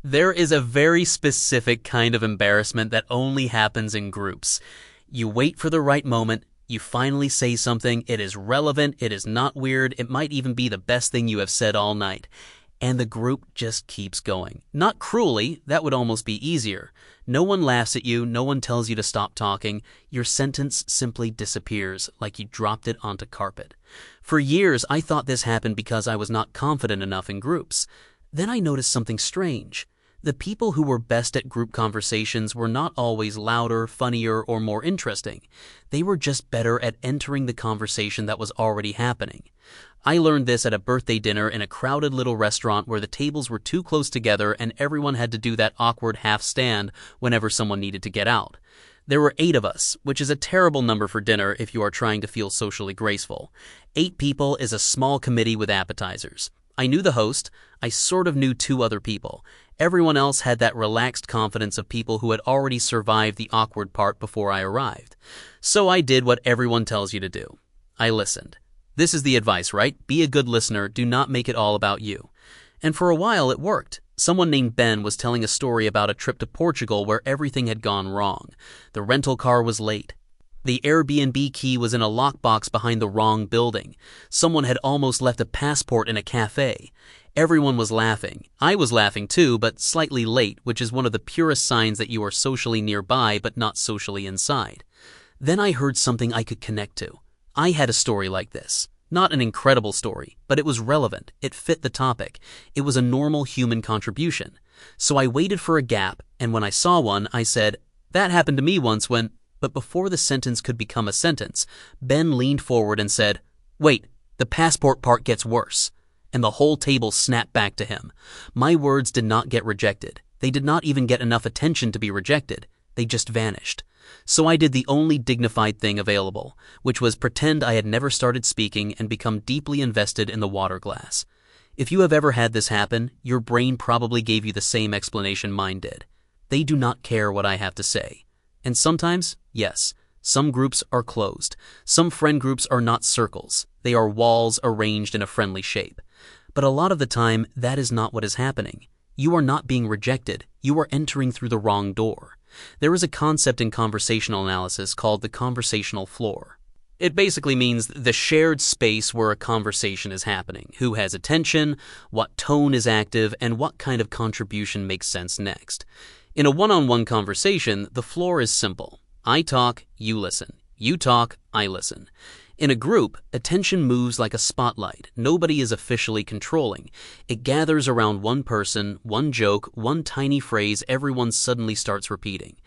There is a very specific kind of embarrassment that only happens in groups. You wait for the right moment, you finally say something, it is relevant, it is not weird, it might even be the best thing you have said all night. And the group just keeps going. Not cruelly, that would almost be easier. No one laughs at you, no one tells you to stop talking. Your sentence simply disappears, like you dropped it onto carpet. For years, I thought this happened because I was not confident enough in groups. Then I noticed something strange. The people who were best at group conversations were not always louder, funnier, or more interesting. They were just better at entering the conversation that was already happening. I learned this at a birthday dinner in a crowded little restaurant where the tables were too close together and everyone had to do that awkward half stand whenever someone needed to get out. There were 8 of us, which is a terrible number for dinner if you are trying to feel socially graceful. 8 people is a small committee with appetizers. I knew the host. I sort of knew 2 other people. Everyone else had that relaxed confidence of people who had already survived the awkward part before I arrived. So I did what everyone tells you to do. I listened. This is the advice, right? Be a good listener. Do not make it all about you. And for a while it worked. Someone named Ben was telling a story about a trip to Portugal where everything had gone wrong. The rental car was late. The Airbnb key was in a lockbox behind the wrong building. Someone had almost left a passport in a cafe. Everyone was laughing. I was laughing too, but slightly late, which is one of the purest signs that you are socially nearby but not socially inside. Then I heard something I could connect to. I had a story like this. Not an incredible story, but it was relevant. It fit the topic. It was a normal human contribution. So I waited for a gap, and when I saw one, I said, "That happened to me once when..." But before the sentence could become a sentence, Ben leaned forward and said, "Wait, the passport part gets worse." And the whole table snapped back to him. My words did not get rejected. They did not even get enough attention to be rejected. They just vanished. So I did the only dignified thing available, which was pretend I had never started speaking and become deeply invested in the water glass. If you have ever had this happen, your brain probably gave you the same explanation mine did. They do not care what I have to say. And sometimes, yes, some groups are closed. Some friend groups are not circles. They are walls arranged in a friendly shape. But a lot of the time, that is not what is happening. You are not being rejected. You are entering through the wrong door. There is a concept in conversational analysis called the conversational floor. It basically means the shared space where a conversation is happening, who has attention, what tone is active, and what kind of contribution makes sense next. In a one-on-one conversation, the floor is simple. I talk, you listen. You talk, I listen. In a group, attention moves like a spotlight. Nobody is officially controlling. It gathers around one person, one joke, one tiny phrase everyone suddenly starts repeating.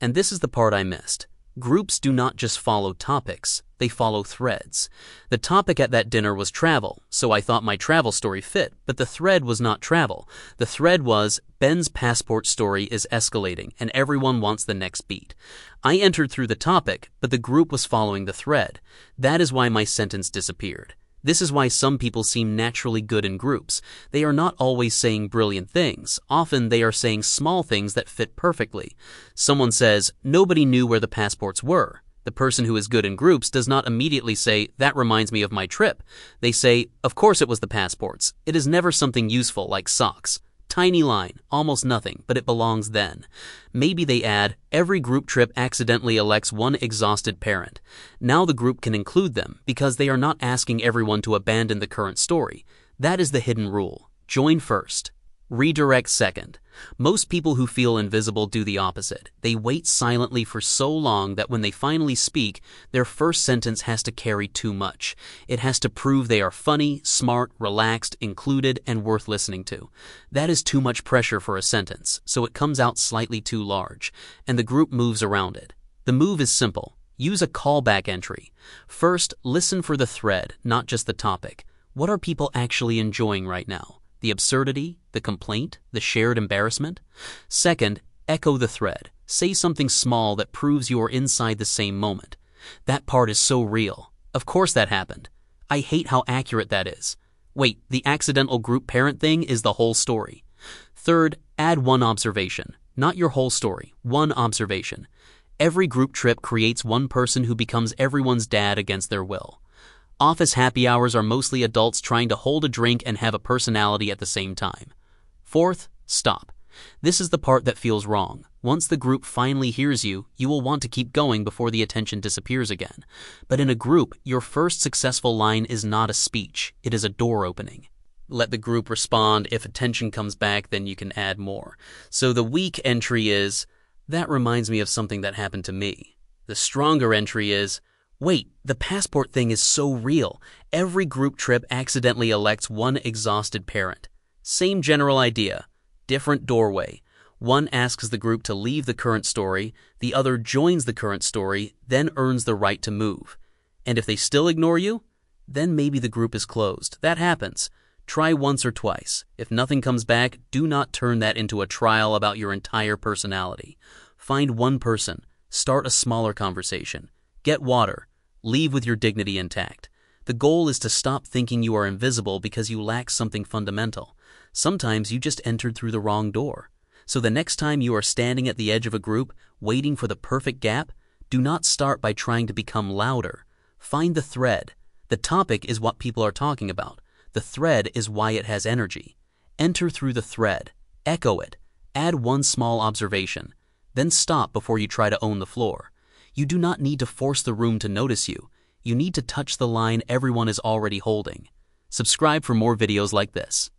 And this is the part I missed. Groups do not just follow topics, they follow threads. The topic at that dinner was travel, so I thought my travel story fit, but the thread was not travel. The thread was, Ben's passport story is escalating, and everyone wants the next beat. I entered through the topic, but the group was following the thread. That is why my sentence disappeared. This is why some people seem naturally good in groups. They are not always saying brilliant things. Often they are saying small things that fit perfectly. Someone says, "Nobody knew where the passports were." The person who is good in groups does not immediately say, "That reminds me of my trip." They say, "Of course it was the passports." It is never something useful like socks. Tiny line, almost nothing, but it belongs then. Maybe they add, "Every group trip accidentally elects one exhausted parent." Now the group can include them because they are not asking everyone to abandon the current story. That is the hidden rule. Join first. Redirect second. Most people who feel invisible do the opposite. They wait silently for so long that when they finally speak, their first sentence has to carry too much. It has to prove they are funny, smart, relaxed, included, and worth listening to. That is too much pressure for a sentence, so it comes out slightly too large, and the group moves around it. The move is simple. Use a callback entry. First, listen for the thread, not just the topic. What are people actually enjoying right now? The absurdity, the complaint, the shared embarrassment? Second, echo the thread. Say something small that proves you are inside the same moment. That part is so real. Of course that happened. I hate how accurate that is. Wait, the accidental group parent thing is the whole story. Third, add one observation. Not your whole story, one observation. Every group trip creates one person who becomes everyone's dad against their will. Office happy hours are mostly adults trying to hold a drink and have a personality at the same time. Fourth, stop. This is the part that feels wrong. Once the group finally hears you, you will want to keep going before the attention disappears again. But in a group, your first successful line is not a speech, it is a door opening. Let the group respond. If attention comes back, then you can add more. So the weak entry is, that reminds me of something that happened to me. The stronger entry is, wait, the passport thing is so real. Every group trip accidentally elects one exhausted parent. Same general idea, different doorway. One asks the group to leave the current story, the other joins the current story, then earns the right to move. And if they still ignore you, then maybe the group is closed. That happens. Try once or twice. If nothing comes back, do not turn that into a trial about your entire personality. Find one person, start a smaller conversation, get water, leave with your dignity intact. The goal is to stop thinking you are invisible because you lack something fundamental. Sometimes you just entered through the wrong door. So the next time you are standing at the edge of a group, waiting for the perfect gap, do not start by trying to become louder. Find the thread. The topic is what people are talking about. The thread is why it has energy. Enter through the thread. Echo it. Add one small observation. Then stop before you try to own the floor. You do not need to force the room to notice you. You need to touch the line everyone is already holding. Subscribe for more videos like this.